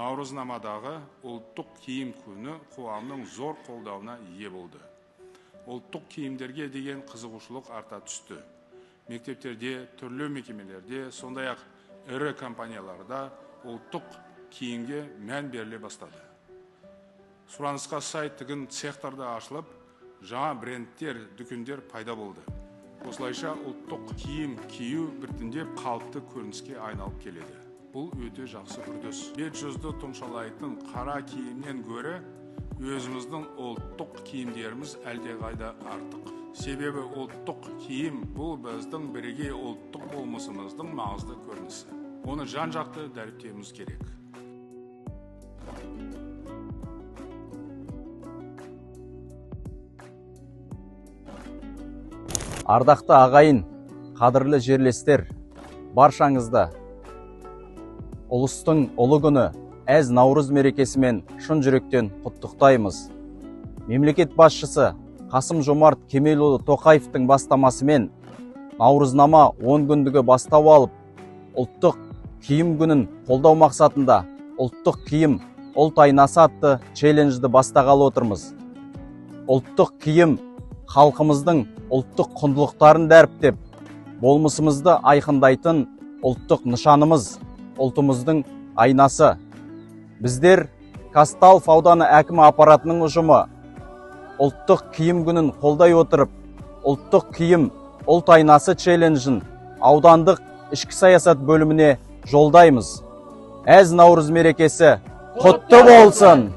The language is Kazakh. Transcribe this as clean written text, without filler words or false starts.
Наурызнамадағы ұлттық киім күні қоғамның зор қолдауына ие болды. Ұлттық киімдерге деген қызығушылық арта түсті. Мектептерде, түрлі мекемелерде, сондай-ақ ірі компанияларда ұлттық киімге мән беріле бастады. Сұранысқа сай тігін цехтарда ашылып, жаңа брендтер, дүкендер пайда болды. Осылайша ұлттық киім кию біртіндеп қалыпты көрініске айналып келеді. Бұл өте жақсы үрдіс. Бет-жүзді тұмшалайтын қара киімнен гөрі өзіміздің ұлттық киімдеріміз әлдеқайда артық. Себебі ұлттық киім бұл біздің бірегей ұлттық болмысымыздың маңызды көрінісі. Оны жан-жақты дәріптеуіміз керек. Ардақты ағайын, қадірлі жерлестер, баршаңызды ұлыстың ұлы күні әз Наурыз мерекесімен шын жүректен құттықтаймыз. Мемлекет басшысы Қасым-Жомарт Кемелұлы Тоқаевтың бастамасымен Наурызнама 10 күндігі бастау алып, ұлттық киім күнін қолдау мақсатында ұлттық киім ұлт айнасы атты челленджді бастағалы отырмыз. Ұлттық киім халқымыздың ұлттық құндылықтарын дәріптеп, болмысымызды айқындайтын ұлттық нышанымыз, ұлтымыздың айнасы. Біздер Казталов ауданы әкімі аппаратының ұжымы ұлттық киім күнін қолдай отырып, ұлттық киім ұлт айнасы челленджін аудандық ішкі саясат бөліміне жолдаймыз. Әз Наурыз мерекесі құтты болсын!